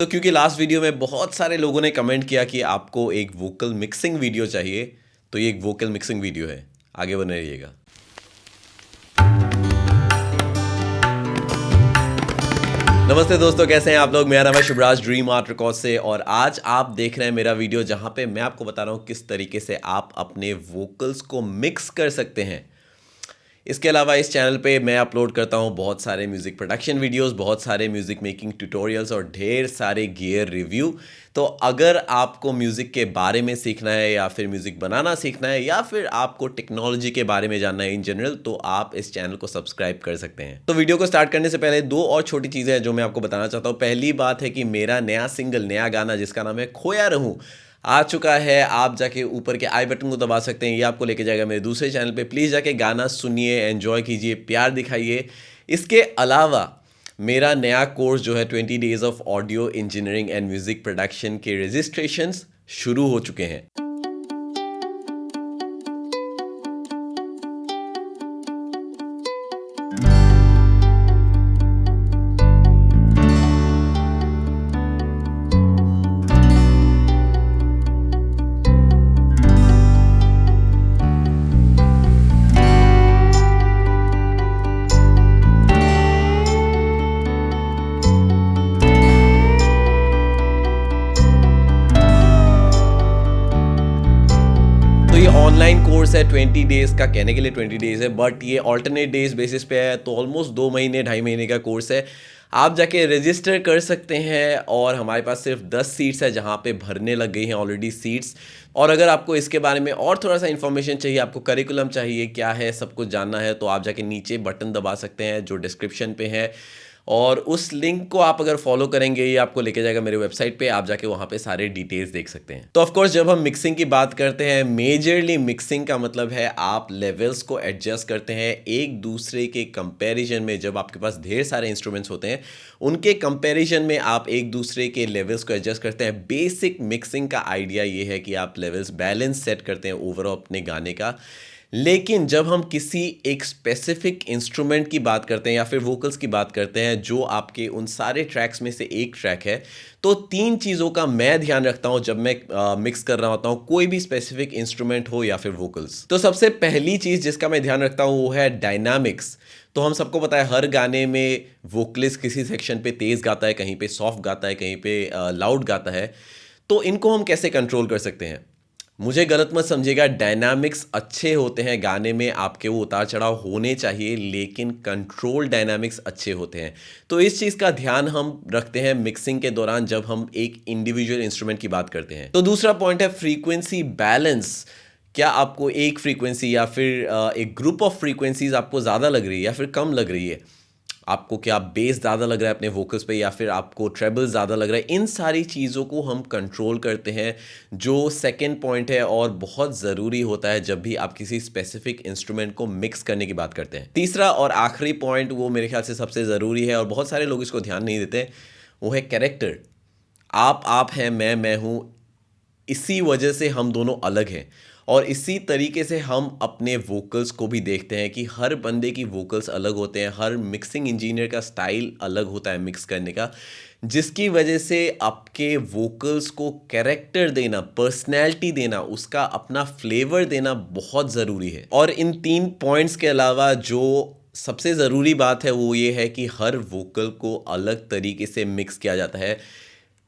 तो क्योंकि last video में बहुत सारे लोगों ने कमेंट किया कि आपको एक वोकल मिक्सिंग वीडियो चाहिए, तो ये एक वोकल मिक्सिंग वीडियो है। आगे बने रहिएगा। नमस्ते दोस्तों, कैसे हैं आप लोग। मेरा नाम है शुभराज ड्रीम आर्ट रिकॉर्ड से, और आज आप देख रहे हैं मेरा वीडियो जहां पे मैं आपको बता रहा हूं किस तरीके से आप अपने वोकल्स को मिक्स कर सकते हैं। इसके अलावा इस चैनल पे मैं अपलोड करता हूँ बहुत सारे म्यूज़िक प्रोडक्शन वीडियोस, बहुत सारे म्यूज़िक मेकिंग ट्यूटोरियल्स और ढेर सारे गियर रिव्यू। तो अगर आपको म्यूज़िक के बारे में सीखना है या फिर म्यूज़िक बनाना सीखना है या फिर आपको टेक्नोलॉजी के बारे में जानना है इन जनरल, तो आप इस चैनल को सब्सक्राइब कर सकते हैं। तो वीडियो को स्टार्ट करने से पहले दो और छोटी चीज़ें हैं जो मैं आपको बताना चाहता हूँ। पहली बात है कि मेरा नया सिंगल, नया गाना जिसका नाम है खोया रहूँ, आ चुका है। आप जाके ऊपर के आई बटन को दबा सकते हैं, ये आपको लेके जाएगा मेरे दूसरे चैनल पे। प्लीज़ जाके गाना सुनिए, एंजॉय कीजिए, प्यार दिखाइए। इसके अलावा मेरा नया कोर्स जो है 20 days of audio engineering and music production के रजिस्ट्रेशंस शुरू हो चुके हैं। तो ये ऑनलाइन कोर्स है 20 डेज़ का। कहने के लिए 20 डेज़ है, बट ये ऑल्टरनेट डेज बेसिस पे है, तो ऑलमोस्ट 2 महीने, ढाई महीने का कोर्स है। आप जाके रजिस्टर कर सकते हैं, और हमारे पास सिर्फ 10 सीट्स है जहाँ पे भरने लग गई हैं ऑलरेडी सीट्स। और अगर आपको इसके बारे में और थोड़ा सा इन्फॉर्मेशन चाहिए, आपको करिकुलम चाहिए, क्या है, सब कुछ जानना है, तो आप जाके नीचे बटन दबा सकते हैं जो डिस्क्रिप्शन पे है, और उस लिंक को आप अगर फॉलो करेंगे, ये आपको लेके जाएगा मेरे वेबसाइट पे। आप जाके वहाँ पे सारे डिटेल्स देख सकते हैं। तो ऑफ कोर्स जब हम मिक्सिंग की बात करते हैं, मेजरली मिक्सिंग का मतलब है आप लेवल्स को एडजस्ट करते हैं एक दूसरे के कंपैरिजन में। जब आपके पास ढेर सारे इंस्ट्रूमेंट्स होते हैं, उनके कंपैरिजन में आप एक दूसरे के लेवल्स को एडजस्ट करते हैं। बेसिक मिक्सिंग का आइडिया ये है कि आप लेवल्स बैलेंस सेट करते हैं ओवरऑल अपने गाने का। लेकिन जब हम किसी एक स्पेसिफिक इंस्ट्रूमेंट की बात करते हैं या फिर वोकल्स की बात करते हैं जो आपके उन सारे ट्रैक्स में से एक ट्रैक है, तो 3 चीज़ों का मैं ध्यान रखता हूं जब मैं मिक्स कर रहा होता हूं, कोई भी स्पेसिफिक इंस्ट्रूमेंट हो या फिर वोकल्स। तो सबसे पहली चीज़ जिसका मैं ध्यान रखता हूं वो है डायनामिक्स। तो हम सबको पता है हर गाने में वोकलिस्ट किसी सेक्शन पे तेज़ गाता है, कहीं पे सॉफ्ट गाता है, कहीं पे लाउड गाता है। तो इनको हम कैसे कंट्रोल कर सकते हैं? मुझे गलत मत समझिएगा, डायनामिक्स अच्छे होते हैं गाने में, आपके वो उतार चढ़ाव होने चाहिए, लेकिन कंट्रोल डायनामिक्स अच्छे होते हैं। तो इस चीज़ का ध्यान हम रखते हैं मिक्सिंग के दौरान जब हम एक इंडिविजुअल इंस्ट्रूमेंट की बात करते हैं। तो दूसरा पॉइंट है फ्रीक्वेंसी बैलेंस। क्या आपको एक फ्रीक्वेंसी या फिर एक ग्रुप ऑफ फ्रीक्वेंसीज आपको ज़्यादा लग रही है या फिर कम लग रही है? आपको क्या बेस ज़्यादा लग रहा है अपने वोकल्स पे, या फिर आपको ट्रेबल ज़्यादा लग रहा है? इन सारी चीज़ों को हम कंट्रोल करते हैं, जो सेकंड पॉइंट है और बहुत ज़रूरी होता है जब भी आप किसी स्पेसिफिक इंस्ट्रूमेंट को मिक्स करने की बात करते हैं। तीसरा और आखिरी पॉइंट, वो मेरे ख्याल से सबसे ज़रूरी है और बहुत सारे लोग इसको ध्यान नहीं देते, वो है कैरेक्टर। आप हैं, मैं हूँ। इसी वजह से हम दोनों अलग हैं, और इसी तरीके से हम अपने वोकल्स को भी देखते हैं कि हर बंदे की वोकल्स अलग होते हैं, हर मिक्सिंग इंजीनियर का स्टाइल अलग होता है मिक्स करने का, जिसकी वजह से आपके वोकल्स को कैरेक्टर देना, पर्सनैलिटी देना, उसका अपना फ्लेवर देना बहुत ज़रूरी है। और इन 3 पॉइंट्स के अलावा जो सबसे ज़रूरी बात है वो ये है कि हर वोकल को अलग तरीके से मिक्स किया जाता है।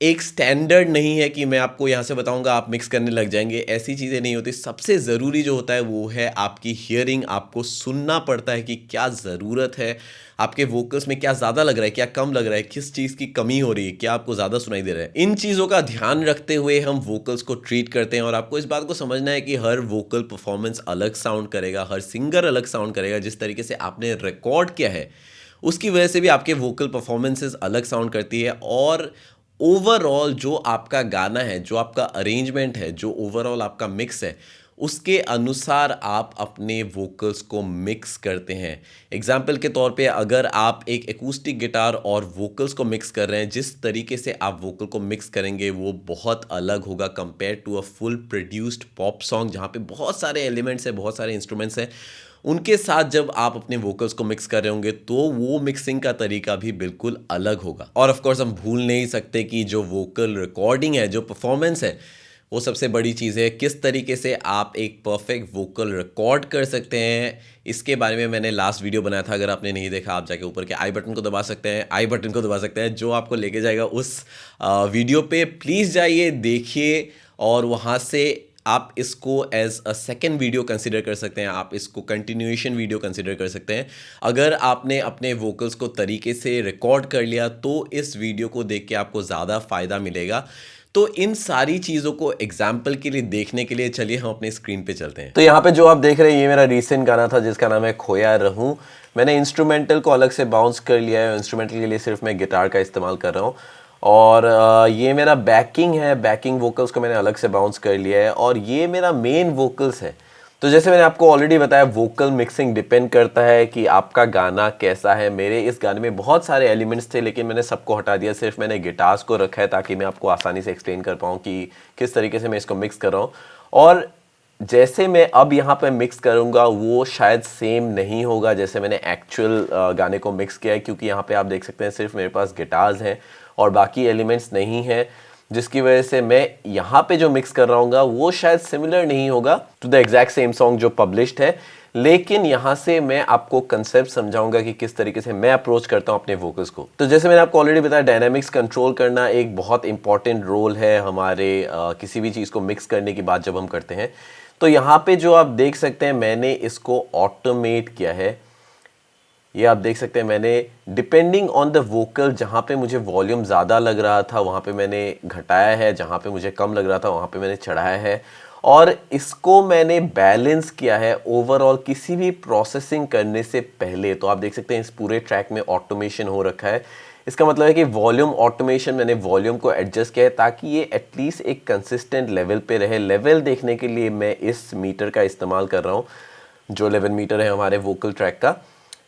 एक स्टैंडर्ड नहीं है कि मैं आपको यहाँ से बताऊँगा आप मिक्स करने लग जाएंगे, ऐसी चीज़ें नहीं होती। सबसे ज़रूरी जो होता है वो है आपकी हियरिंग। आपको सुनना पड़ता है कि क्या ज़रूरत है, आपके वोकल्स में क्या ज़्यादा लग रहा है, क्या कम लग रहा है, किस चीज़ की कमी हो रही है, क्या आपको ज़्यादा सुनाई दे रहा है। इन चीज़ों का ध्यान रखते हुए हम वोकल्स को ट्रीट करते हैं, और आपको इस बात को समझना है कि हर वोकल परफॉर्मेंस अलग साउंड करेगा, हर सिंगर अलग साउंड करेगा। जिस तरीके से आपने रिकॉर्ड किया है उसकी वजह से भी आपके वोकल परफॉर्मेंसेस अलग साउंड करती है, और ओवरऑल जो आपका गाना है, जो आपका अरेंजमेंट है, जो ओवरऑल आपका मिक्स है, उसके अनुसार आप अपने वोकल्स को मिक्स करते हैं। एग्जाम्पल के तौर पे अगर आप एक एकूस्टिक गिटार और वोकल्स को मिक्स कर रहे हैं, जिस तरीके से आप वोकल को मिक्स करेंगे वो बहुत अलग होगा compare to a full produced pop song, जहाँ पे बहुत सारे एलिमेंट्स हैं, बहुत सारे इंस्ट्रूमेंट्स हैं। उनके साथ जब आप अपने वोकल्स को मिक्स कर रहे होंगे तो वो मिक्सिंग का तरीका भी बिल्कुल अलग होगा। और ऑफ कोर्स हम भूल नहीं सकते कि जो वोकल रिकॉर्डिंग है, जो परफॉर्मेंस है, वो सबसे बड़ी चीज़ है। किस तरीके से आप एक परफेक्ट वोकल रिकॉर्ड कर सकते हैं, इसके बारे में मैंने लास्ट वीडियो बनाया था। अगर आपने नहीं देखा, आप जाके ऊपर के आई बटन को दबा सकते हैं, आई बटन को दबा सकते हैं, जो आपको लेके जाएगा उस वीडियो पे प्लीज़ जाइए, देखिए, और वहाँ से आप इसको as a second video consider कर सकते हैं, आप इसको कंटिन्यूएशन वीडियो कंसिडर कर सकते हैं। अगर आपने अपने वोकल्स को तरीके से रिकॉर्ड कर लिया तो इस वीडियो को देख के आपको ज़्यादा फ़ायदा मिलेगा। तो इन सारी चीज़ों को एग्जाम्पल के लिए देखने के लिए चलिए हम अपने स्क्रीन पे चलते हैं। तो यहाँ पे जो आप देख रहे हैं ये मेरा रीसेंट गाना था जिसका नाम है खोया रहूं। मैंने इंस्ट्रूमेंटल को अलग से बाउंस कर लिया है, इंस्ट्रूमेंटल के लिए सिर्फ मैं गिटार का इस्तेमाल कर रहा हूँ। और ये मेरा बैकिंग है, बैकिंग वोकल्स को मैंने अलग से बाउंस कर लिया है, और ये मेरा मेन वोकल्स है। तो जैसे मैंने आपको ऑलरेडी बताया, वोकल मिक्सिंग डिपेंड करता है कि आपका गाना कैसा है। मेरे इस गाने में बहुत सारे एलिमेंट्स थे लेकिन मैंने सबको हटा दिया, सिर्फ मैंने गिटार्स को रखा है ताकि मैं आपको आसानी से एक्सप्लेन कर पाऊँ कि किस तरीके से मैं इसको मिक्स कर रहा हूँ। और जैसे मैं अब यहाँ पे मिक्स करूँगा वो शायद सेम नहीं होगा जैसे मैंने एक्चुअल गाने को मिक्स किया है, क्योंकि यहाँ पे आप देख सकते हैं सिर्फ मेरे पास गिटार्स हैं और बाकी एलिमेंट्स नहीं हैं, जिसकी वजह से मैं यहाँ पे जो मिक्स कर रहा हूँ वो शायद सिमिलर नहीं होगा to the exact same song जो पब्लिश्ड है। लेकिन यहाँ से मैं आपको कंसेप्ट समझाऊंगा कि किस तरीके से मैं अप्रोच करता हूँ अपने वोकल्स को। तो जैसे मैंने आपको ऑलरेडी बताया, डायनामिक्स कंट्रोल करना एक बहुत इंपॉर्टेंट रोल है हमारे किसी भी चीज़ को मिक्स करने की बात जब हम करते हैं। तो यहाँ पे जो आप देख सकते हैं मैंने इसको ऑटोमेट किया है। ये आप देख सकते हैं मैंने डिपेंडिंग ऑन द वोकल, जहाँ पे मुझे वॉल्यूम ज़्यादा लग रहा था वहाँ पे मैंने घटाया है, जहाँ पे मुझे कम लग रहा था वहाँ पे मैंने चढ़ाया है, और इसको मैंने बैलेंस किया है ओवरऑल किसी भी प्रोसेसिंग करने से पहले। तो आप देख सकते हैं इस पूरे ट्रैक में ऑटोमेशन हो रखा है। इसका मतलब है कि वॉल्यूम ऑटोमेशन, मैंने वॉल्यूम को एडजस्ट किया है ताकि ये एटलीस्ट एक कंसिस्टेंट लेवल पे रहे। लेवल देखने के लिए मैं इस मीटर का इस्तेमाल कर रहा हूँ, जो लेवल मीटर है हमारे वोकल ट्रैक का।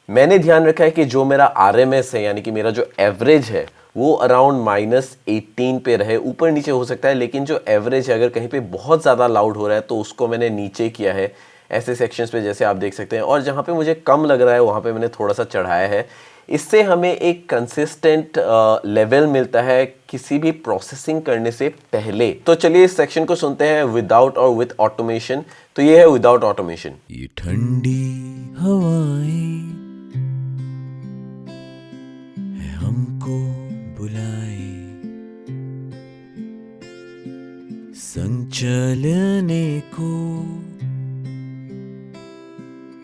मैंने ध्यान रखा है कि जो मेरा RMS है, यानी कि मेरा जो एवरेज है, वो अराउंड -18 पे रहे। ऊपर नीचे हो सकता है लेकिन जो एवरेज है, अगर कहीं पे बहुत ज़्यादा लाउड हो रहा है तो उसको मैंने नीचे किया है ऐसे सेक्शंस पे जैसे आप देख सकते हैं, और जहाँ पे मुझे कम लग रहा है वहाँ पे मैंने थोड़ा सा चढ़ाया है। इससे हमें एक कंसिस्टेंट लेवल मिलता है किसी भी प्रोसेसिंग करने से पहले। तो चलिए इस सेक्शन को सुनते हैं विदाउट और विद ऑटोमेशन। तो ये है विदाउट ऑटोमेशन। ये ठंडी हवाएं है हमको बुलाए, संग चलने को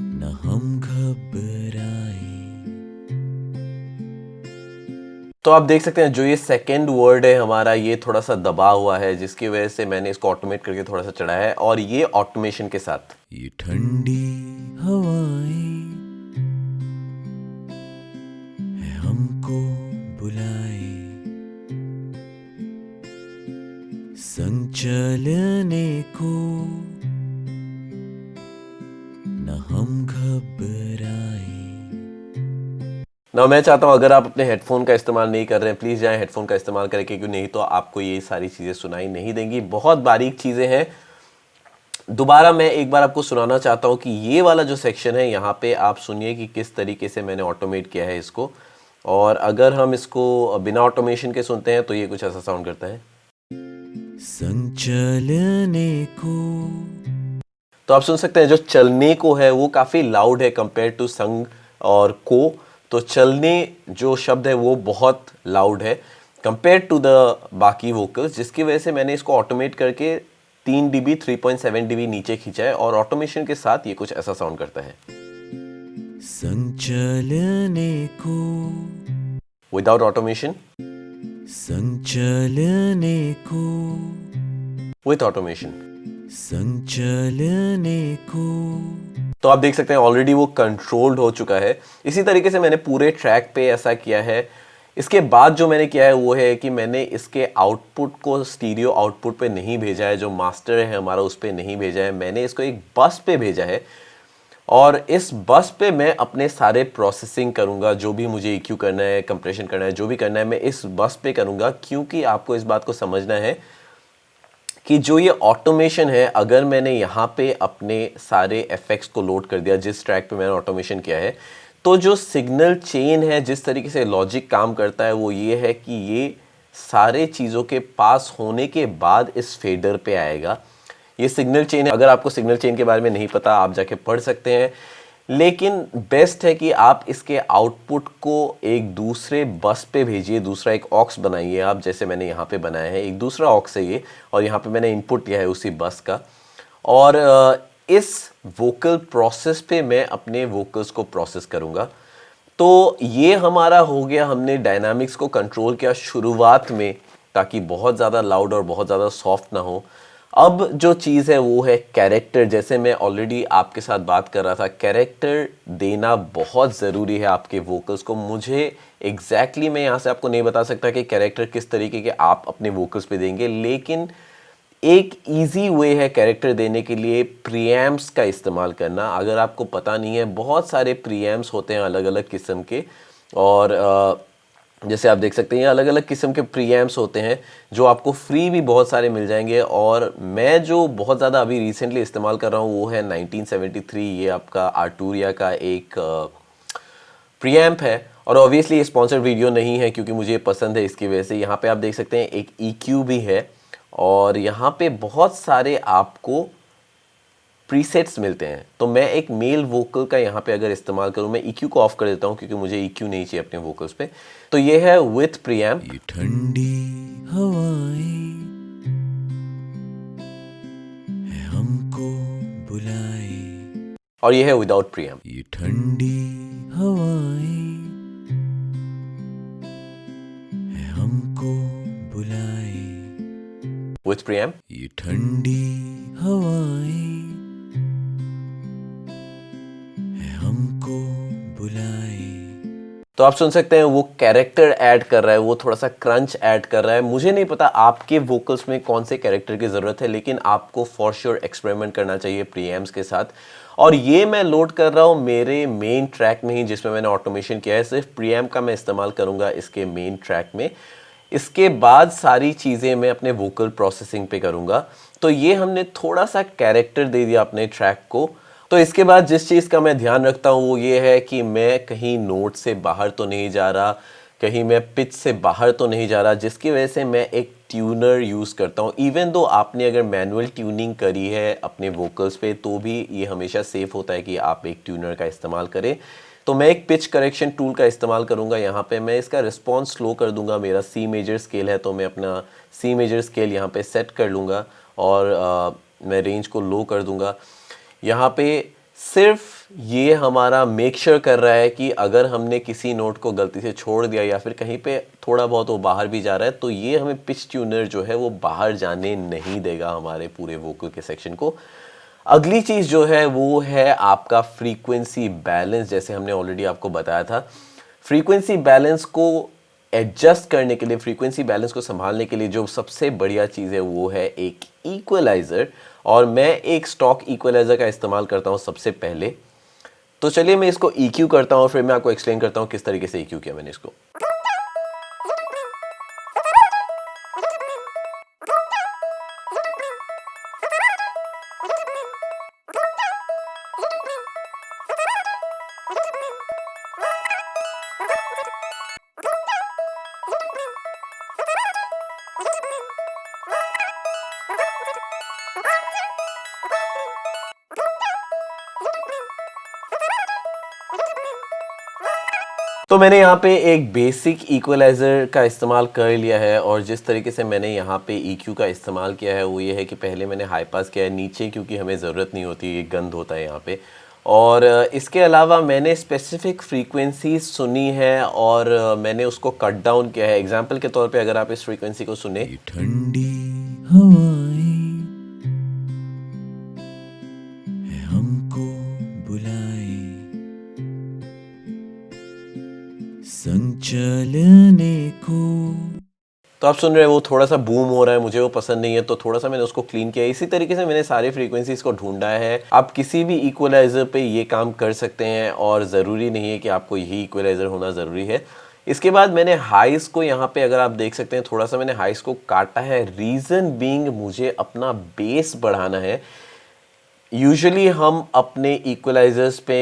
न हम घबराए। तो आप देख सकते हैं जो ये सेकेंड वर्ड है हमारा, ये थोड़ा सा दबा हुआ है, जिसकी वजह से मैंने इसको ऑटोमेट करके थोड़ा सा चढ़ाया है, और ये ऑटोमेशन के साथ। ये ठंडी हवाएं है हमको बुलाए, संग चलने को न हम घबराए। ना मैं चाहता हूं अगर आप अपने हेडफोन का इस्तेमाल नहीं कर रहे हैं, प्लीज़ जाएं हेडफोन का इस्तेमाल करें, क्योंकि नहीं तो आपको ये सारी चीज़ें सुनाई नहीं देंगी। बहुत बारीक चीज़ें हैं। दोबारा मैं एक बार आपको सुनाना चाहता हूं कि ये वाला जो सेक्शन है यहाँ पे आप सुनिए कि किस तरीके से मैंने ऑटोमेट किया है इसको। और अगर हम इसको बिना ऑटोमेशन के सुनते हैं तो ये कुछ ऐसा साउंड करता है। संग चलने को, तो आप सुन सकते हैं जो चलने को है वो काफ़ी लाउड है कंपेयर टू संग और को। तो चलने जो शब्द है वो बहुत लाउड है कंपेयर टू द बाकी वोकल्स, जिसकी वजह से मैंने इसको ऑटोमेट करके 3 dB 3.7 dB नीचे खींचा है, और ऑटोमेशन के साथ ये कुछ ऐसा साउंड करता है। संग चलने को, विदाउट ऑटोमेशन, संग चलने को, विथ ऑटोमेशन। संग चलने को। तो आप देख सकते हैं ऑलरेडी वो कंट्रोल्ड हो चुका है। इसी तरीके से मैंने पूरे ट्रैक पे ऐसा किया है। इसके बाद जो मैंने किया है वो है कि मैंने इसके आउटपुट को स्टीरियो आउटपुट पे नहीं भेजा है, जो मास्टर है हमारा उस पे नहीं भेजा है, मैंने इसको एक बस पे भेजा है, और इस बस पे मैं अपने सारे प्रोसेसिंग करूँगा। जो भी मुझे EQ करना है, कंप्रेशन करना है, जो भी करना है मैं इस बस पे करूँगा, क्योंकि आपको इस बात को समझना है कि जो ये ऑटोमेशन है, अगर मैंने यहाँ पे अपने सारे इफेक्ट्स को लोड कर दिया जिस ट्रैक पे मैंने ऑटोमेशन किया है, तो जो सिग्नल चेन है, जिस तरीके से लॉजिक काम करता है वो ये है कि ये सारे चीज़ों के पास होने के बाद इस फेडर पे आएगा। ये सिग्नल चेन है, अगर आपको सिग्नल चेन के बारे में नहीं पता आप जाके पढ़ सकते हैं, लेकिन बेस्ट है कि आप इसके आउटपुट को एक दूसरे बस पे भेजिए, दूसरा एक ऑक्स बनाइए आप, जैसे मैंने यहाँ पे बनाया है, एक दूसरा ऑक्स है ये, और यहाँ पे मैंने इनपुट दिया है उसी बस का। और इस वोकल प्रोसेस पे मैं अपने वोकल्स को प्रोसेस करूँगा। तो ये हमारा हो गया, हमने डायनामिक्स को कंट्रोल किया शुरुआत में ताकि बहुत ज़्यादा लाउड और बहुत ज़्यादा सॉफ्ट ना हो। अब जो चीज़ है वो है कैरेक्टर। जैसे मैं ऑलरेडी आपके साथ बात कर रहा था, कैरेक्टर देना बहुत ज़रूरी है आपके वोकल्स को। मुझे एग्जैक्टली मैं यहाँ से आपको नहीं बता सकता कि कैरेक्टर किस तरीके के आप अपने वोकल्स पे देंगे, लेकिन एक इजी वे है कैरेक्टर देने के लिए प्रीएम्प्स का इस्तेमाल करना। अगर आपको पता नहीं है, बहुत सारे प्रीएम्प्स होते हैं अलग अलग किस्म के, और जैसे आप देख सकते हैं ये अलग अलग किस्म के प्रीएम्प्स होते हैं जो आपको फ्री भी बहुत सारे मिल जाएंगे। और मैं जो बहुत ज़्यादा अभी रिसेंटली इस्तेमाल कर रहा हूँ वो है 1973, ये आपका आर्टूरिया का एक प्रीएम्प है। और ऑब्वियसली ये स्पॉन्सर्ड वीडियो नहीं है क्योंकि मुझे पसंद है इसकी वजह से। यहाँ पे आप देख सकते हैं एक EQ भी है, और यहाँ पे बहुत सारे आपको प्रीसेट्स मिलते हैं। तो मैं एक मेल वोकल का यहाँ पे अगर इस्तेमाल करूँ, मैं EQ को ऑफ कर देता हूँ क्योंकि मुझे EQ नहीं चाहिए अपने वोकल्स पे। तो ये है विथ प्रीएम्प। ये ठंडी हवाएं है हमको बुलाए, और ये है विदाउट प्रीएम्प। ये ठंडी हवाएं है हमको बुलाए, विथ प्रीएम्प। ये ठंडी हवाएं है हमको बुलाए। तो आप सुन सकते हैं वो कैरेक्टर ऐड कर रहा है, वो थोड़ा सा क्रंच ऐड कर रहा है। मुझे नहीं पता आपके वोकल्स में कौन से कैरेक्टर की ज़रूरत है, लेकिन आपको फॉर श्योर एक्सपेरिमेंट करना चाहिए प्रीएम्प्स के साथ। और ये मैं लोड कर रहा हूँ मेरे मेन ट्रैक में ही, जिसमें मैंने ऑटोमेशन किया है। सिर्फ प्रीएम्प का मैं इस्तेमाल करूँगा इसके मेन ट्रैक में। इसके बाद सारी चीज़ें मैं अपने वोकल प्रोसेसिंग पे करूँगा। तो ये हमने थोड़ा सा कैरेक्टर दे दिया अपने ट्रैक को। तो इसके बाद जिस चीज़ का मैं ध्यान रखता हूँ वो ये है कि मैं कहीं नोट से बाहर तो नहीं जा रहा, कहीं मैं पिच से बाहर तो नहीं जा रहा, जिसकी वजह से मैं एक ट्यूनर यूज़ करता हूँ। इवन दो आपने अगर मैनुअल ट्यूनिंग करी है अपने वोकल्स पे, तो भी ये हमेशा सेफ़ होता है कि आप एक ट्यूनर का इस्तेमाल करें। तो मैं एक पिच करेक्शन टूल का इस्तेमाल करूँगा। यहाँ पे मैं इसका रिस्पॉन्स स्लो कर दूँगा। मेरा सी मेजर स्केल है तो मैं अपना सी मेजर स्केल यहाँ पे सेट कर लूँगा, और मैं रेंज को लो कर दूँगा। यहाँ पे सिर्फ ये हमारा मेक श्योर कर रहा है कि अगर हमने किसी नोट को गलती से छोड़ दिया या फिर कहीं पे थोड़ा बहुत वो बाहर भी जा रहा है, तो ये हमें पिच ट्यूनर जो है वो बाहर जाने नहीं देगा हमारे पूरे वोकल के सेक्शन को। अगली चीज़ जो है वो है आपका फ्रीक्वेंसी बैलेंस। जैसे हमने ऑलरेडी आपको बताया था, फ्रीक्वेंसी बैलेंस को एडजस्ट करने के लिए, फ्रीक्वेंसी बैलेंस को संभालने के लिए जो सबसे बढ़िया चीज़ है वो है एक इक्वलाइज़र। और मैं एक स्टॉक इक्वलाइज़र का इस्तेमाल करता हूँ सबसे पहले। तो चलिए मैं इसको EQ करता हूँ और फिर मैं आपको एक्सप्लेन करता हूँ किस तरीके से EQ किया मैंने इसको। तो मैंने यहाँ पे एक बेसिक इक्वलाइज़र का इस्तेमाल कर लिया है, और जिस तरीके से मैंने यहाँ पे EQ का इस्तेमाल किया है वो ये है कि पहले मैंने हाई पास किया है नीचे, क्योंकि हमें ज़रूरत नहीं होती, ये गंद होता है यहाँ पे। और इसके अलावा मैंने स्पेसिफिक फ्रीक्वेंसी सुनी है और मैंने उसको कट डाउन किया है। एग्जांपल के तौर पे अगर आप इस फ्रीक्वेंसी को सुने, ये ठंडी हवाएं है हमको बुलाए, संग चलने को। तो आप सुन रहे हैं वो थोड़ा सा बूम हो रहा है, मुझे वो पसंद नहीं है, तो थोड़ा सा मैंने उसको क्लीन किया है। इसी तरीके से मैंने सारे फ्रीक्वेंसीज को ढूंढा है। आप किसी भी इक्वलाइज़र पे ये काम कर सकते हैं और ज़रूरी नहीं है कि आपको यही इक्वलाइज़र होना ज़रूरी है। इसके बाद मैंने हाइस को यहाँ पे अगर आप देख सकते हैं थोड़ा सा मैंने हाइस को काटा है, रीज़न बीइंग मुझे अपना बेस बढ़ाना है। यूजुअली हम अपने इक्वलाइजर्स पे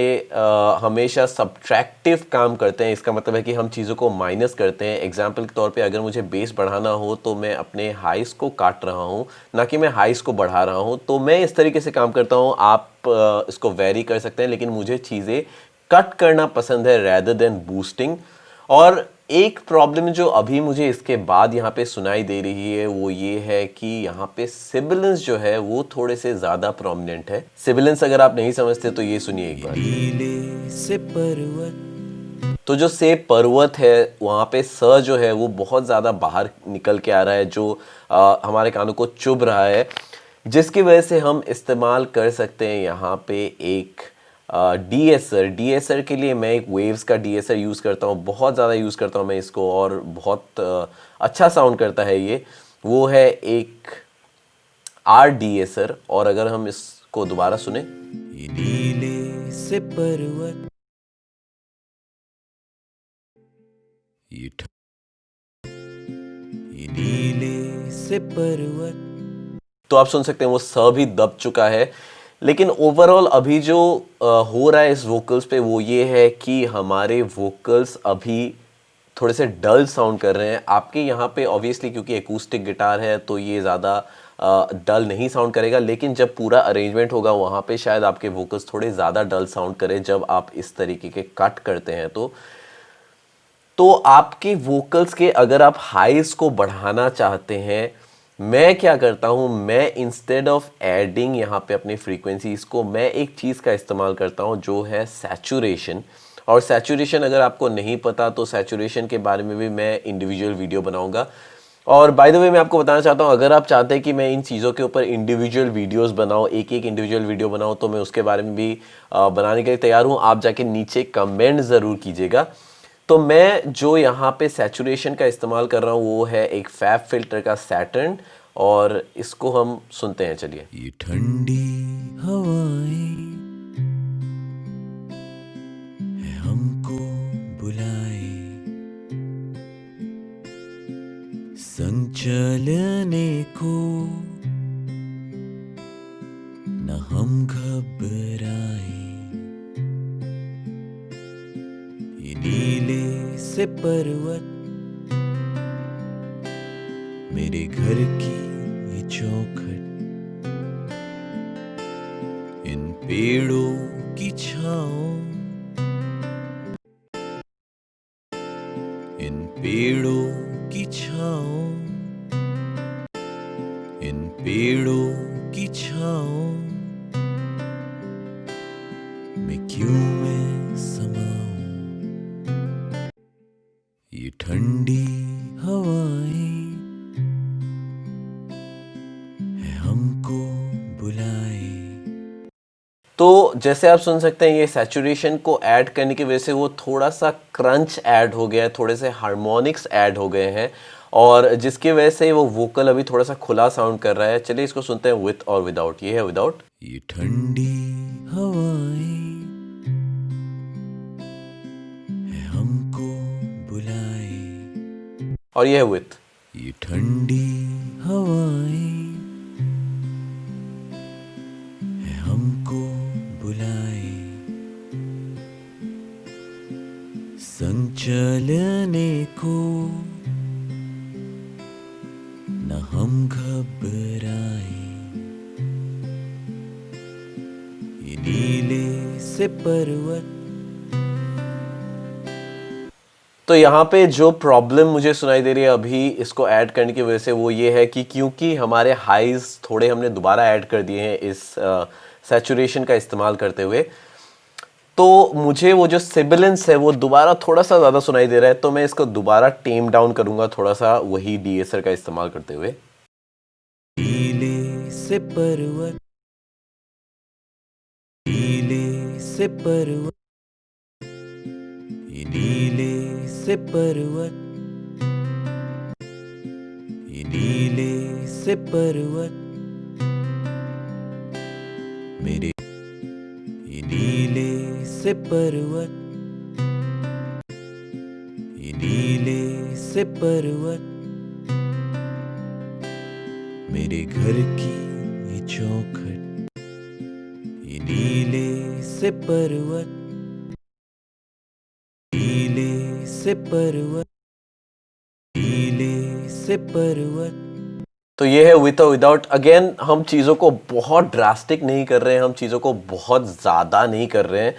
हमेशा सब्ट्रैक्टिव काम करते हैं, इसका मतलब है कि हम चीज़ों को माइनस करते हैं। एग्जांपल के तौर पे अगर मुझे बेस बढ़ाना हो तो मैं अपने हाइस को काट रहा हूँ, ना कि मैं हाइस को बढ़ा रहा हूँ। तो मैं इस तरीके से काम करता हूँ, आप इसको वेरी कर सकते हैं, लेकिन मुझे चीज़ें कट करना पसंद है रैदर देन बूस्टिंग। और एक प्रॉब्लम जो अभी मुझे इसके बाद यहाँ पे सुनाई दे रही है वो ये है कि यहाँ पे सिबिलेंस जो है वो थोड़े से ज़्यादा प्रोमिनेंट है। सिबिलेंस अगर आप नहीं समझते तो ये सुनिए एक बार। नीले से पर्वत, तो जो से पर्वत है वहाँ पे स जो है वो बहुत ज़्यादा बाहर निकल के आ रहा है, जो हमारे कानों को चुभ रहा है, जिसकी वजह से हम इस्तेमाल कर सकते हैं यहाँ पे एक डीएसर के लिए मैं एक वेव्स का डीएसर यूज़ करता हूँ, बहुत ज़्यादा यूज़ करता हूँ मैं इसको, और बहुत अच्छा साउंड करता है ये। वो है एक आर डीएसर। और अगर हम इसको दोबारा सुने, ये नीले से पर्वत, ये नीले से पर्वत, तो आप सुन सकते हैं वो स भी दब चुका है। लेकिन ओवरऑल अभी जो हो रहा है इस वोकल्स पे वो ये है कि हमारे वोकल्स अभी थोड़े से डल साउंड कर रहे हैं। आपके यहाँ पे ऑब्वियसली क्योंकि एकूस्टिक गिटार है तो ये ज़्यादा डल नहीं साउंड करेगा, लेकिन जब पूरा अरेंजमेंट होगा वहाँ पे शायद आपके वोकल्स थोड़े ज़्यादा डल साउंड करें जब आप इस तरीके के कट करते हैं। तो आपके वोकल्स के अगर आप हाइस को बढ़ाना चाहते हैं, मैं क्या करता हूँ, मैं इंस्टेड ऑफ एडिंग यहाँ पे अपनी फ्रीक्वेंसीज को, मैं एक चीज़ का इस्तेमाल करता हूँ जो है सैचुरेशन। और सैचुरेशन अगर आपको नहीं पता तो सैचुरेशन के बारे में भी मैं इंडिविजुअल वीडियो बनाऊंगा। और बाय द वे मैं आपको बताना चाहता हूँ, अगर आप चाहते हैं कि मैं इन चीज़ों के ऊपर इंडिविजुअल वीडियोस बनाऊँ, एक एक इंडिविजुअल वीडियो बनाऊँ, तो मैं उसके बारे में भी बनाने के लिए तैयार हूँ। आप जाके नीचे कमेंट ज़रूर कीजिएगा। तो मैं जो यहाँ पे सैचुरेशन का इस्तेमाल कर रहा हूँ वो है एक फैब फिल्टर का सैटर्न, और इसको हम सुनते हैं, चलिए। ये ठंडी हवाएं है हमको बुलाए, संग चलने को न हम घबराए, ये नीले से पर्वत, मेरे घर की ये चौखट, इन पेड़ों की छाओं, इन पेड़ों की छाओं, इन पेड़ों की छाओं में क्यों मैं समाऊं, ये ठंडी हवाएं है हमको बुलाए। तो जैसे आप सुन सकते हैं ये सैचुरेशन को ऐड करने की वजह से वो थोड़ा सा क्रंच ऐड हो गया है, थोड़े से हार्मोनिक्स ऐड हो गए हैं, और जिसकी वजह से वो वोकल अभी थोड़ा सा खुला साउंड कर रहा है। चलिए इसको सुनते हैं विथ और विदाउट। ये है विदाउट। ये ठंडी हवाएं है हमको बुलाए, और ये है विथ। ये ठंडी हवाएं है हमको बुलाए, संग चलने को न हम घबराए, ये नीले से पर्वत, तो यहाँ पे जो प्रॉब्लम मुझे सुनाई दे रही है अभी इसको ऐड करने की वजह से वो ये है कि क्योंकि हमारे हाइज थोड़े हमने दोबारा ऐड कर दिए हैं इस सैचुरेशन का इस्तेमाल करते हुए, तो मुझे वो जो सिबिलेंस है वो दोबारा थोड़ा सा ज़्यादा सुनाई दे रहा है। तो मैं इसको दोबारा टेम डाउन करूँगा थोड़ा सा वही डीएसर का इस्तेमाल करते हुए। नीले से पर्वत, नीले से पर्वत, ये नीले से पर्वत, ये नीले से पर्वत, मेरे ये नीले से पर्वत, ये नीले नीले से पर्वत, मेरे घर की ये चौखट, ये नीले से पर्वत, नीले से पर्वत, नीले से पर्वत। तो ये है विथ और विदाउट। अगेन हम चीज़ों को बहुत ड्रास्टिक नहीं कर रहे हैं, हम चीज़ों को बहुत ज़्यादा नहीं कर रहे हैं,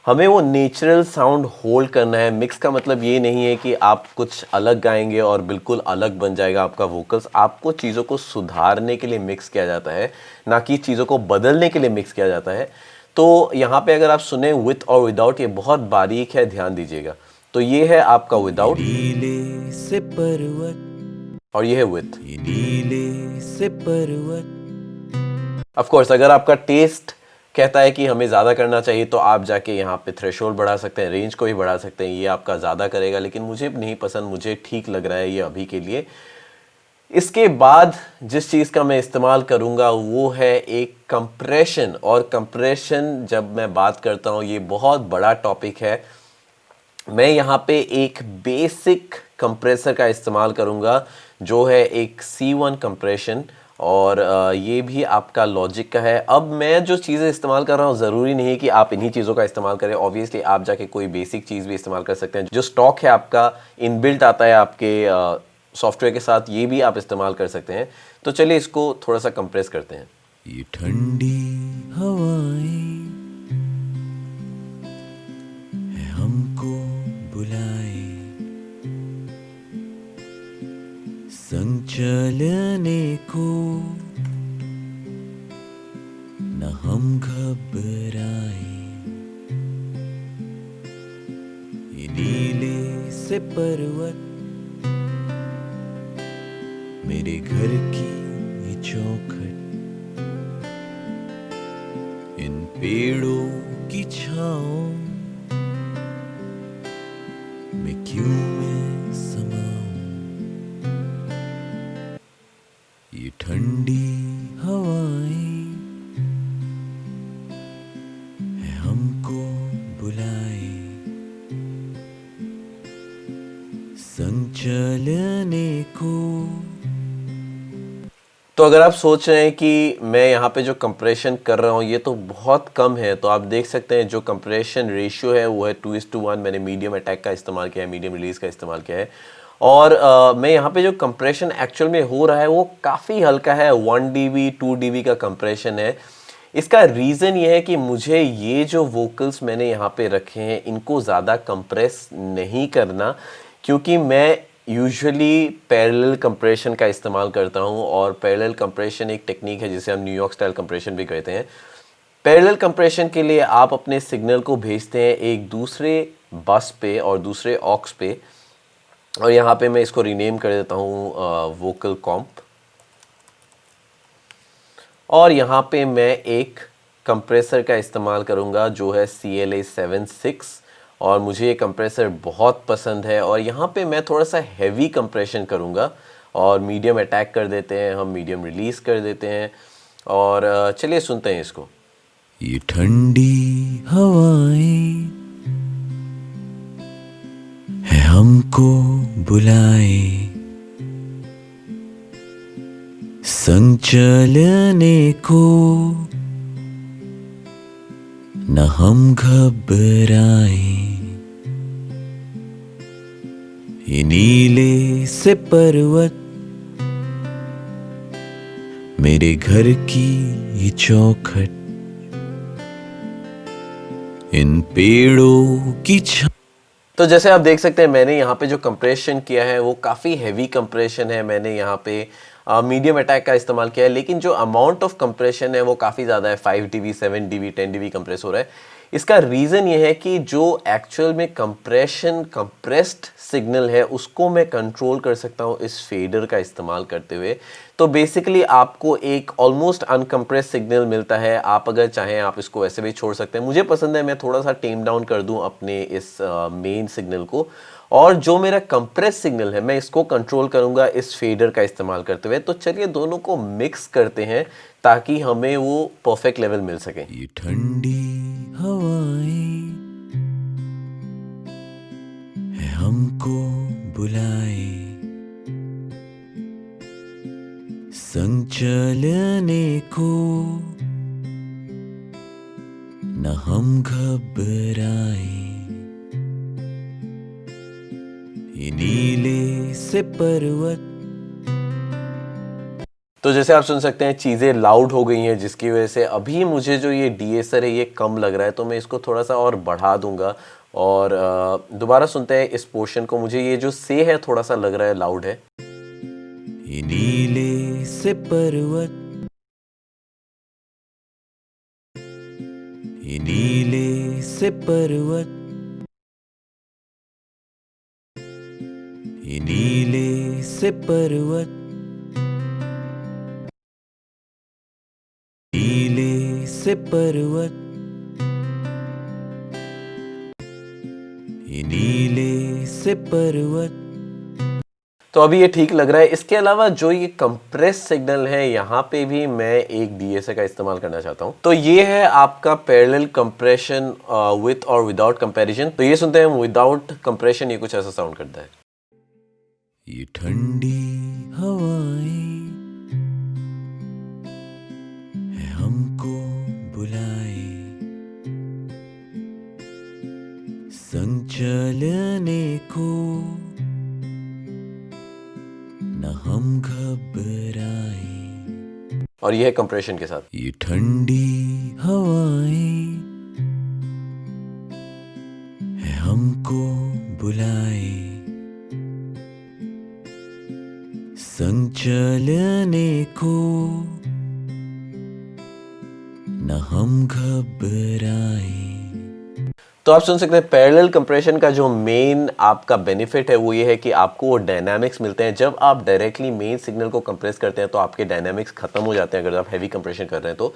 हमें वो नेचुरल साउंड होल्ड करना है। मिक्स का मतलब ये नहीं है कि आप कुछ अलग गाएंगे और बिल्कुल अलग बन जाएगा आपका वोकल्स। आपको चीज़ों को सुधारने के लिए मिक्स किया जाता है, ना कि चीज़ों को बदलने के लिए मिक्स किया जाता है। तो यहाँ पे अगर आप सुने विथ और विदाउट, ये बहुत बारीक है, ध्यान दीजिएगा। तो ये है आपका विदाउट नीले से पर्वत, और ये है विथ। ये नीले से पर्वत। ऑफ कोर्स अगर आपका टेस्ट कहता है कि हमें ज़्यादा करना चाहिए तो आप जाके यहाँ पे थ्रेशोल्ड बढ़ा सकते हैं, रेंज को भी बढ़ा सकते हैं, ये आपका ज़्यादा करेगा, लेकिन मुझे नहीं पसंद, मुझे ठीक लग रहा है ये अभी के लिए। इसके बाद जिस चीज़ का मैं इस्तेमाल करूँगा वो है एक कंप्रेशन। और कंप्रेशन जब मैं बात करता हूँ, ये बहुत बड़ा टॉपिक है। मैं यहाँ पे एक बेसिक कंप्रेसर का इस्तेमाल करूँगा जो है एक C1 कंप्रेशन, और ये भी आपका लॉजिक का है। अब मैं जो चीज़ें इस्तेमाल कर रहा हूँ ज़रूरी नहीं है कि आप इन्हीं चीज़ों का इस्तेमाल करें। ऑब्वियसली आप जाके कोई बेसिक चीज़ भी इस्तेमाल कर सकते हैं, जो स्टॉक है आपका इनबिल्ट आता है आपके सॉफ्टवेयर के साथ, ये भी आप इस्तेमाल कर सकते हैं। तो चलिए इसको थोड़ा सा कंप्रेस करते हैं। ये ठंडी हवाएं है हमको बुलाए, संग चलने को न हम घबराए। ये नीले से पर्वत, मेरे घर की ये चौखट, इन पेड़ों की छाँव में क्यों मैं समाऊं। ये ठंडी हवाएं है हमको बुलाए, संग चलने को। तो अगर आप सोच रहे हैं कि मैं यहाँ पे जो कंप्रेशन कर रहा हूँ ये तो बहुत कम है, तो आप देख सकते हैं जो कंप्रेशन रेशियो है वो है 2:1। मैंने मीडियम अटैक का इस्तेमाल किया है, मीडियम रिलीज़ का इस्तेमाल किया है। और मैं यहाँ पे जो कंप्रेशन एक्चुअल में हो रहा है वो काफ़ी हल्का है, 1 dB 2 dB का कंप्रेशन है। इसका रीज़न ये है कि मुझे ये जो वोकल्स मैंने यहाँ पे रखे हैं इनको ज़्यादा कंप्रेस नहीं करना, क्योंकि मैं यूजुअली पैरेलल कंप्रेशन का इस्तेमाल करता हूँ। और पैरेलल कंप्रेशन एक टेक्निक है जिसे हम न्यूयॉर्क स्टाइल कंप्रेशन भी कहते हैं। पैरेलल कंप्रेशन के लिए आप अपने सिग्नल को भेजते हैं एक दूसरे बस पे और दूसरे ऑक्स पे, और यहाँ पे मैं इसको रीनेम कर देता हूँ वोकल कॉम्प। और यहाँ पे मैं एक कंप्रेसर का इस्तेमाल करूँगा जो है CLA-76, और मुझे ये कंप्रेसर बहुत पसंद है। और यहाँ पे मैं थोड़ा सा हैवी कंप्रेशन करूँगा, और मीडियम अटैक कर देते हैं हम, मीडियम रिलीज़ कर देते हैं। और चलिए सुनते हैं इसको। ये ठंडी हवाएं है हमको बुलाए, संग चलने को न हम घबराए। ये नीले से पर्वत, मेरे घर की ये चौखट, इन पेड़ों की छाँव। तो जैसे आप देख सकते हैं मैंने यहाँ पे जो कंप्रेशन किया है वो काफ़ी हैवी कंप्रेशन है। मैंने यहाँ पे मीडियम अटैक का इस्तेमाल किया है, लेकिन जो अमाउंट ऑफ कंप्रेशन है वो काफ़ी ज़्यादा है। 5 dB 7 dB 10 dB कंप्रेस हो रहा है। इसका रीज़न ये है कि जो एक्चुअल में कंप्रेस्ड सिग्नल है उसको मैं कंट्रोल कर सकता हूँ इस फेडर का इस्तेमाल करते हुए। तो बेसिकली आपको एक ऑलमोस्ट अनकम्प्रेस सिग्नल मिलता है। आप अगर चाहें आप इसको ऐसे भी छोड़ सकते हैं। मुझे पसंद है मैं थोड़ा सा टेम डाउन कर दूं अपने इस मेन सिग्नल को, और जो मेरा कंप्रेस सिग्नल है मैं इसको कंट्रोल करूंगा इस फेडर का इस्तेमाल करते हुए। तो चलिए दोनों को मिक्स करते हैं ताकि हमें वो परफेक्ट लेवल मिल सके। ये ठंडी हवाएं है हमको बुलाए, संग चलने को न हम घबराए, ये नीले से पर्वत। तो जैसे आप सुन सकते हैं चीज़ें लाउड हो गई हैं, जिसकी वजह से अभी मुझे जो ये डीएसआर है ये कम लग रहा है, तो मैं इसको थोड़ा सा और बढ़ा दूंगा और दोबारा सुनते हैं इस पोर्शन को। मुझे ये जो से है थोड़ा सा लग रहा है लाउड है। ये नीले से पर्वत, ये नीले से पर्वत, ये नीले से पर्वत, नीले से पर्वत, ये नीले से पर्वत। तो अभी ये ठीक लग रहा है। इसके अलावा जो ये कंप्रेस सिग्नल है, यहाँ पे भी मैं एक डीएसए का इस्तेमाल करना चाहता हूँ। तो ये है आपका पैरेलल कंप्रेशन विथ और विदाउट कंपैरिजन। तो ये सुनते हैं विदाउट कंप्रेशन, ये कुछ ऐसा साउंड करता है। ये ठंडी हवाएं है हमको बुलाए, संग चलने को न हम घबराए। और ये है कंप्रेशन के साथ। ये ठंडी हवाएं है हमको बुलाए, संग चलने को न हम घबराए। तो आप सुन सकते हैं पैरेलल कंप्रेशन का जो मेन आपका बेनिफिट है वो ये है कि आपको वो डायनामिक्स मिलते हैं। जब आप डायरेक्टली मेन सिग्नल को कंप्रेस करते हैं तो आपके डायनामिक्स खत्म हो जाते हैं अगर आप हैवी कंप्रेशन कर रहे हैं तो।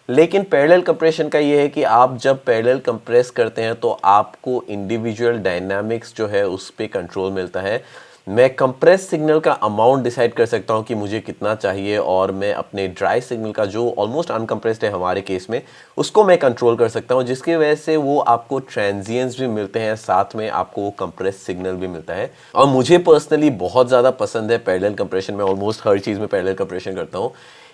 लेकिन पैरेलल कंप्रेशन का ये है कि आप जब पैरेलल कंप्रेस करते हैं तो आपको इंडिविजुअल डायनामिक्स जो है उस पर कंट्रोल मिलता है। मैं कंप्रेस सिग्नल का अमाउंट डिसाइड कर सकता हूं कि मुझे कितना चाहिए, और मैं अपने ड्राई सिग्नल का जो ऑलमोस्ट अनकंप्रेस्ड है हमारे केस में, उसको मैं कंट्रोल कर सकता हूं, जिसकी वजह से वो आपको ट्रांजिएंट्स भी मिलते हैं, साथ में आपको वो कंप्रेस सिग्नल भी मिलता है। और मुझे पर्सनली बहुत ज़्यादा पसंद है पैरेलल कंप्रेशन। मैं ऑलमोस्ट हर चीज़ में पैरेलल कंप्रेशन करता हूँ।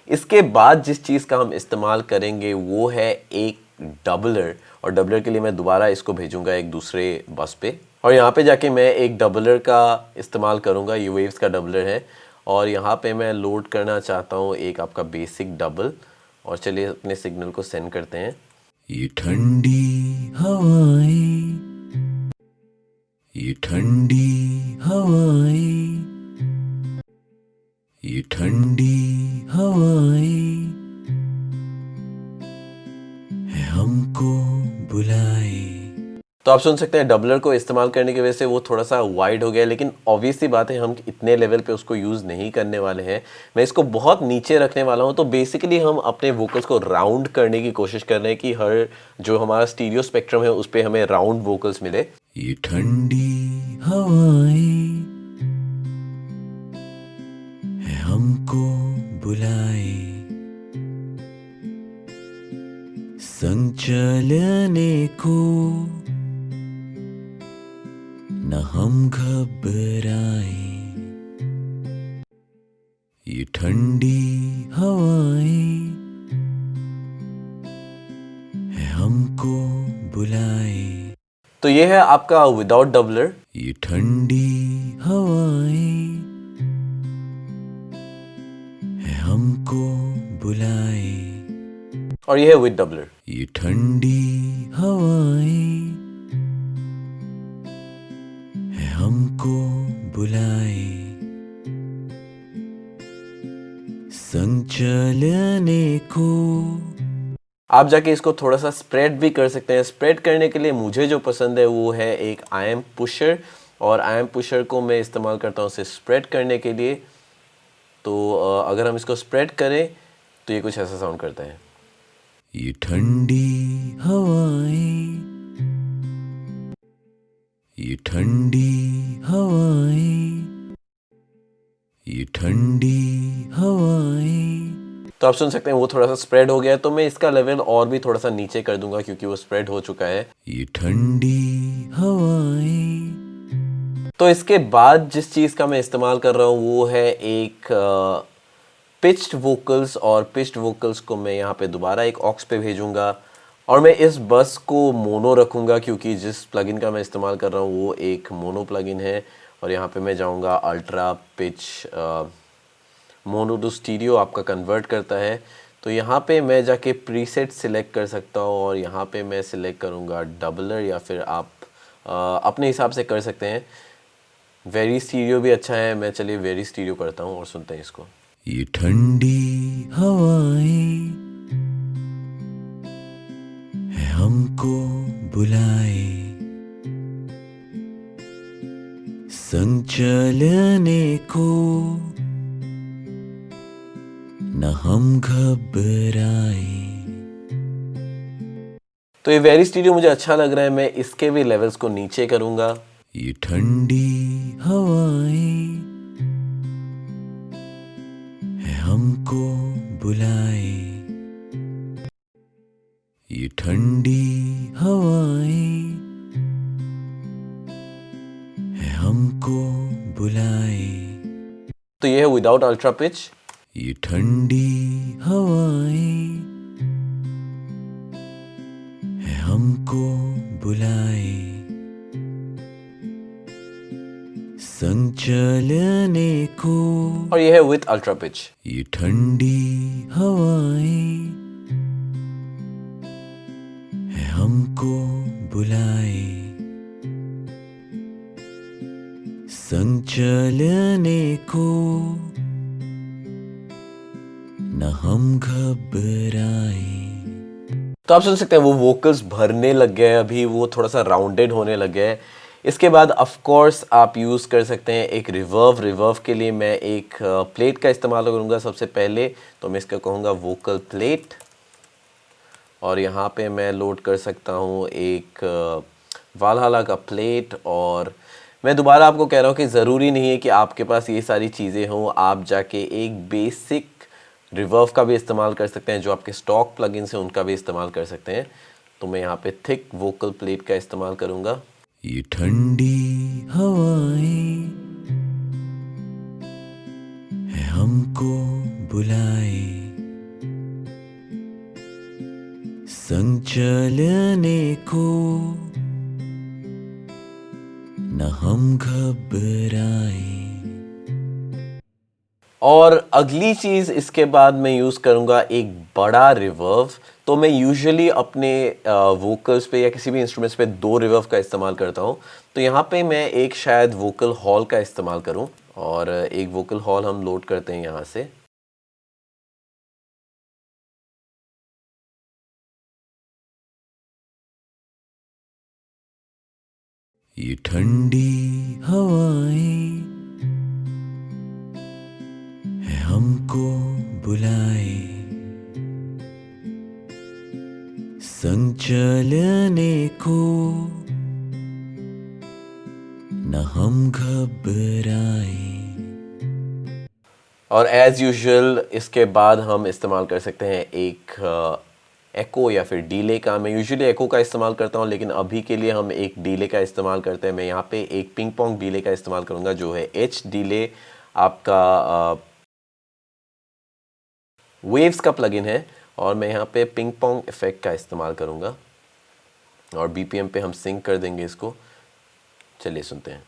इसके बाद जिस चीज़ का हम इस्तेमाल करेंगे वो है एक डबलर, और डबलर के लिए मैं दोबारा इसको भेजूंगा एक दूसरे बस पे, और यहाँ पे जाके मैं एक डबलर का इस्तेमाल करूँगा। ये वेव्स का डबलर है, और यहाँ पे मैं लोड करना चाहता हूँ एक आपका बेसिक डबल। और चलिए अपने सिग्नल को सेंड करते हैं। ये ठंडी हवाएं, ये ठंडी हवाएं, ये ठंडी हवाएं है हमको बुलाए। तो आप सुन सकते हैं डबलर को इस्तेमाल करने की वजह से वो थोड़ा सा वाइड हो गया, लेकिन ऑब्वियसली बात है हम इतने लेवल पे उसको यूज़ नहीं करने वाले हैं। मैं इसको बहुत नीचे रखने वाला हूँ। तो बेसिकली हम अपने वोकल्स को राउंड करने की कोशिश कर रहे हैं कि हर जो हमारा स्टीरियो स्पेक्ट्रम है उस पर हमें राउंड वोकल्स मिले। ये ठंडी हवाएं है हमको बुलाए, संग चलने को न हम घबराए। ये ठंडी हवाएं है हमको बुलाए। तो ये है आपका विदाउट डबलर। ये ठंडी हवाएं है हमको बुलाए, और ये है विद डबलर। ये ठंडी हवाएं है हमको बुलाए, संग चलने को। आप जाके इसको थोड़ा सा स्प्रेड भी कर सकते हैं। स्प्रेड करने के लिए मुझे जो पसंद है वो है एक आई एम पुशर, और आई एम पुशर को मैं इस्तेमाल करता हूँ इसे स्प्रेड करने के लिए। तो अगर हम इसको स्प्रेड करें तो ये कुछ ऐसा साउंड करता है। ये ठंडी हवाएं, ये ठंडी हवाएं, ये ठंडी हवाएं। तो आप सुन सकते हैं वो थोड़ा सा स्प्रेड हो गया है, तो मैं इसका लेवल और भी थोड़ा सा नीचे कर दूंगा क्योंकि वो स्प्रेड हो चुका है। ये ठंडी हवाएं। तो इसके बाद जिस चीज़ का मैं इस्तेमाल कर रहा हूँ वो है एक पिच्ड वोकल्स, और पिच्ड वोकल्स को मैं यहाँ पे दोबारा एक ऑक्स पे भेजूंगा, और मैं इस बस को मोनो रखूँगा क्योंकि जिस प्लगइन का मैं इस्तेमाल कर रहा हूँ वो एक मोनो प्लगइन है। और यहाँ पे मैं जाऊँगा ultra pitch, mono to stereo आपका कन्वर्ट करता है। तो यहाँ पे मैं जाके प्रीसेट सिलेक्ट कर सकता हूँ, और यहाँ पे मैं सिलेक्ट करूँगा डबलर, या फिर आप अपने हिसाब से कर सकते हैं। वेरी स्टीरियो भी अच्छा है, मैं चलिए वेरी स्टीरियो करता हूँ और सुनते हैं इसको। ये ठंडी हवाएं है हमको बुलाए, संग चलने को न हम घबराए। तो ये वेरी स्टीरियो मुझे अच्छा लग रहा है, मैं इसके भी लेवल्स को नीचे करूँगा। ये ठंडी हवाएं है हमको बुलाए, ये ठंडी हवाएं है हमको बुलाए। तो ये है विदाउट अल्ट्रा पिच। ये ठंडी हवाएं है हमको बुलाए, संग चलने को। और ये है विद अल्ट्रा पिच। ये ठंडी हवाएं है हमको बुलाए, संग चलने को न हम घबराए। तो आप सुन सकते हैं वो वोकल्स भरने लग गए, अभी वो थोड़ा सा राउंडेड होने लग गया है। इसके बाद ऑफ कोर्स आप यूज़ कर सकते हैं एक रिवर्व। रिवर्व के लिए मैं एक प्लेट का इस्तेमाल करूँगा सबसे पहले। तो मैं इसका कहूँगा वोकल प्लेट, और यहाँ पे मैं लोड कर सकता हूँ एक वालहला का प्लेट। और मैं दोबारा आपको कह रहा हूँ कि ज़रूरी नहीं है कि आपके पास ये सारी चीज़ें हों, आप जाके एक बेसिक रिवर्व का भी इस्तेमाल कर सकते हैं, जो आपके स्टॉक प्लगइन्स हैं उनका भी इस्तेमाल कर सकते हैं। तो मैं यहाँ पे थिक वोकल प्लेट का इस्तेमाल करूँगा। ये ठंडी हवाएं है हमको बुलाए, संग चलने को न हम घबराए। और अगली चीज़ इसके बाद मैं यूज़ करूँगा एक बड़ा रिवर्व। तो मैं यूजुअली अपने वोकल्स पे या किसी भी इंस्ट्रूमेंट्स पे 2 रिवर्व का इस्तेमाल करता हूँ। तो यहाँ पे मैं एक शायद वोकल हॉल का इस्तेमाल करूँ, और एक वोकल हॉल हम लोड करते हैं यहाँ से। ये ठंडी हवाएं है हमको बुलाए, संग चलने को न हम घबराए। और एज़ यूजुअल इसके बाद हम इस्तेमाल कर सकते हैं एक एको या फिर डीले का। मैं यूजुअली एको का इस्तेमाल करता हूँ, लेकिन अभी के लिए हम एक डीले का इस्तेमाल करते हैं। मैं यहाँ पे एक पिंग पोंग डीले का इस्तेमाल करूँगा, जो है एच डीले आपका वेव्स का प्लगइन है। और मैं यहाँ पे पिंग पोंग इफेक्ट का इस्तेमाल करूँगा, और बीपीएम पे हम सिंक कर देंगे इसको। चलिए सुनते हैं।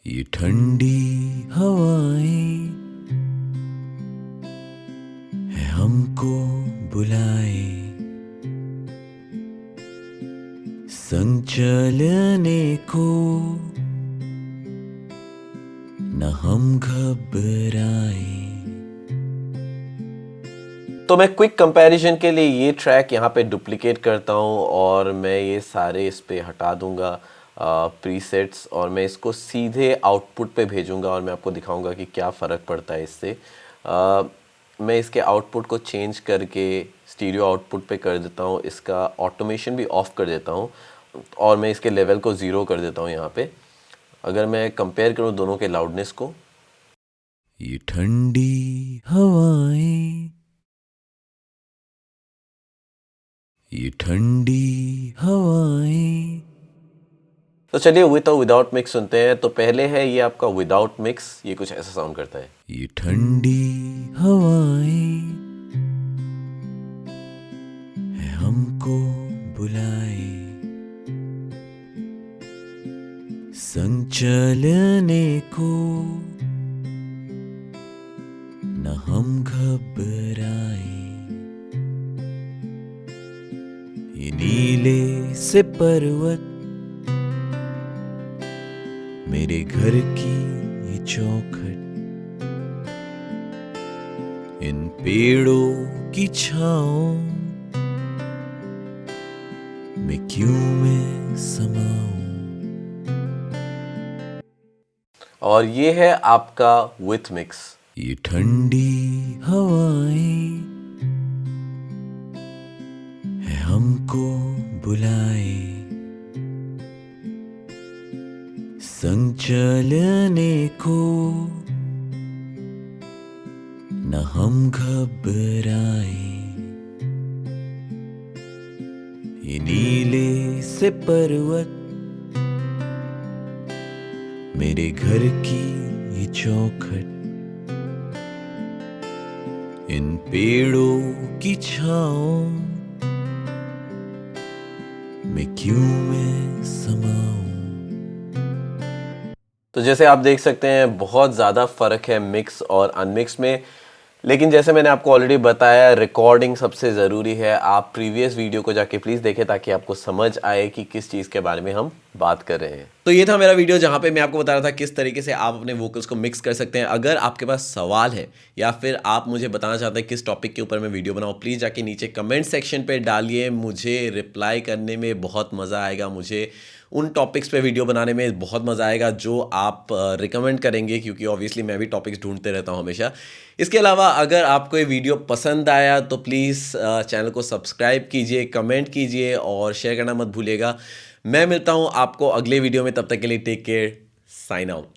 ये ठंडी हवाएं है हमको बुलाए, संग चलने को न हम घबराए। तो मैं क्विक कंपैरिजन के लिए ये ट्रैक यहाँ पे डुप्लीकेट करता हूँ, और मैं ये सारे इस पे हटा दूँगा प्रीसेट्स, और मैं इसको सीधे आउटपुट पे भेजूँगा, और मैं आपको दिखाऊँगा कि क्या फ़र्क पड़ता है इससे। मैं इसके आउटपुट को चेंज करके स्टीरियो आउटपुट पे कर देता हूँ, इसका ऑटोमेशन भी ऑफ़ कर देता हूँ, और मैं इसके लेवल को 0 कर देता हूँ यहाँ पे। अगर मैं कंपेयर करूँ दोनों के लाउडनेस को, ये ठंडी हवाएं, ये ठंडी हवाएं तो चलिए विद और विदाउट मिक्स सुनते हैं। तो पहले है ये आपका विदाउट मिक्स, ये कुछ ऐसा साउंड करता है। ये ठंडी हवाएं है हमको बुलाए, संग चलने को न हम घबराए। ये नीले से पर्वत मेरे घर की ये चौखट, इन पेड़ों की छाओं में क्यों मैं समाऊं। और ये है आपका विथ मिक्स। ये ठंडी हवाएं है हमको बुलाए, संग चलने को न हम घबराए। ये नीले से पर्वत मेरे घर की ये चौखट, इन पेड़ों की छाओं में क्यों मैं समाऊं। तो जैसे आप देख सकते हैं बहुत ज़्यादा फ़र्क है मिक्स और अनमिक्स में, लेकिन जैसे मैंने आपको ऑलरेडी बताया रिकॉर्डिंग सबसे ज़रूरी है। आप प्रीवियस वीडियो को जाके प्लीज़ देखें ताकि आपको समझ आए कि किस चीज़ के बारे में हम बात कर रहे हैं। तो ये था मेरा वीडियो जहाँ पे मैं आपको बता रहा था किस तरीके से आप अपने वोकल्स को मिक्स कर सकते हैं। अगर आपके पास सवाल है या फिर आप मुझे बताना चाहते हैं किस टॉपिक के ऊपर मैं वीडियो बनाऊँ, प्लीज़ जाके नीचे कमेंट सेक्शन पे डालिए। मुझे रिप्लाई करने में बहुत मज़ा आएगा, मुझे उन टॉपिक्स पे वीडियो बनाने में बहुत मज़ा आएगा जो आप रिकमेंड करेंगे, क्योंकि ऑब्वियसली मैं भी टॉपिक्स ढूंढते रहता हूँ हमेशा। इसके अलावा अगर आपको ये वीडियो पसंद आया तो प्लीज़ चैनल को सब्सक्राइब कीजिए, कमेंट कीजिए और शेयर करना मत भूलिएगा। मैं मिलता हूँ आपको अगले वीडियो में, तब तक के लिए टेक केयर, साइन आउट।